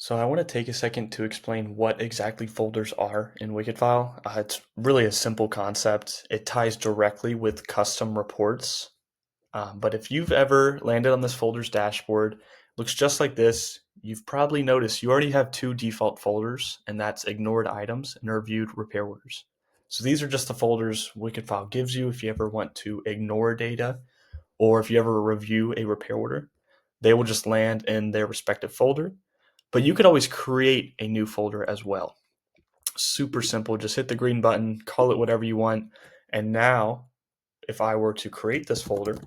So I want to take a second to explain what exactly folders are in Wikidfile. It's really a simple concept. It ties directly with custom reports. But if you've ever landed on this folder's dashboard, looks just like this. You've probably noticed you already have two default folders, and that's ignored items and reviewed repair orders. So these are just the folders Wikidfile gives you if you ever want to ignore data or if you ever review a repair order. They will just land in their respective folder, but you could always create a new folder as well. Super simple. Just hit the green button, call it whatever you want. And now, if I were to create this folder,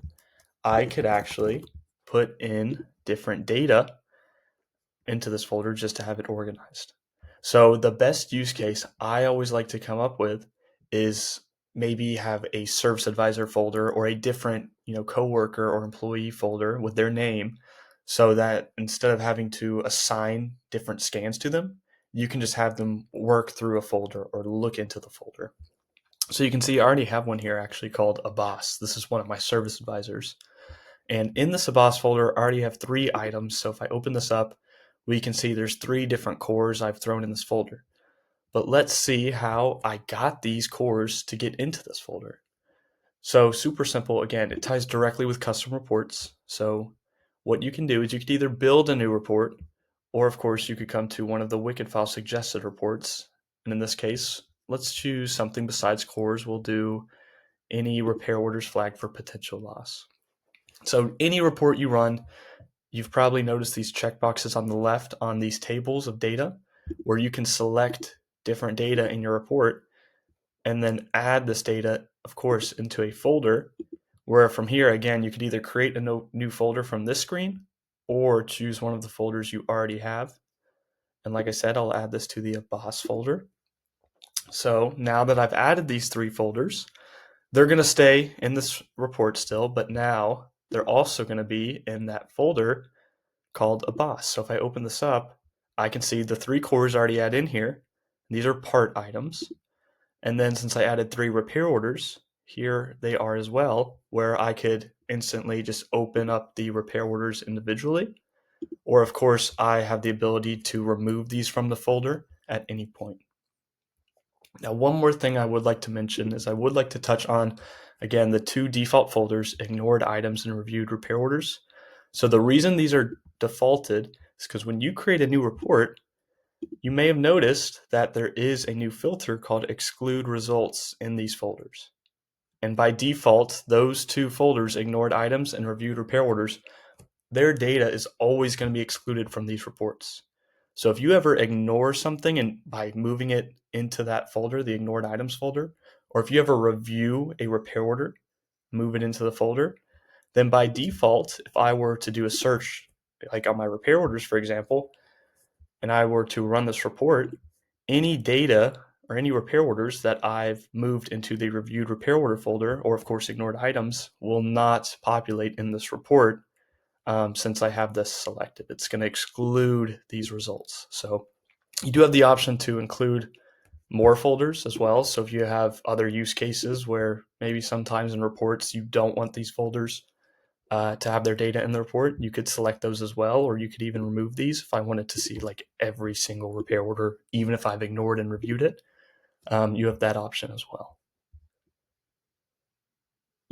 I could actually put in different data into this folder just to have it organized. So the best use case I always like to come up with is maybe have a service advisor folder or a different, coworker or employee folder with their name so that instead of having to assign different scans to them, you can just have them work through a folder or look into the folder. So you can see I already have one here actually called Abbas. This is one of my service advisors. And in this Abbas folder, I already have 3 items. So if I open this up, we can see there's 3 different cores I've thrown in this folder. But let's see how I got these cores to get into this folder. So super simple. Again, it ties directly with custom reports. So what you can do is you could either build a new report, or of course you could come to one of the Wikidfile suggested reports. And in this case, let's choose something besides cores. We'll do any repair orders flagged for potential loss. So any report you run, you've probably noticed these checkboxes on the left on these tables of data where you can select different data in your report and then add this data, of course, into a folder where from here, again, you could either create a new folder from this screen or choose one of the folders you already have. And like I said, I'll add this to the Abbas folder. So now that I've added these 3 folders, they're going to stay in this report still, but now they're also going to be in that folder called Abbas. So if I open this up, I can see the 3 cores already add in here. These are part items. And then since I added 3 repair orders, here they are as well, where I could instantly just open up the repair orders individually. Or of course, I have the ability to remove these from the folder at any point. Now, one more thing I would like to mention is I would like to touch on, again, the 2 default folders, ignored items and reviewed repair orders. So the reason these are defaulted is because when you create a new report, you may have noticed that there is a new filter called exclude results in these folders. And by default, those 2 folders, ignored items and reviewed repair orders, their data is always going to be excluded from these reports. So if you ever ignore something and by moving it into that folder, the ignored items folder, or if you ever review a repair order, move it into the folder, then by default, if I were to do a search, like on my repair orders, for example, and I were to run this report, any data or any repair orders that I've moved into the reviewed repair order folder, or of course ignored items, will not populate in this report since I have this selected. It's going to exclude these results. So you do have the option to include more folders as well. So if you have other use cases where maybe sometimes in reports you don't want these folders to have their data in the report, you could select those as well, or you could even remove these if I wanted to see like every single repair order, even if I've ignored and reviewed it. You have that option as well.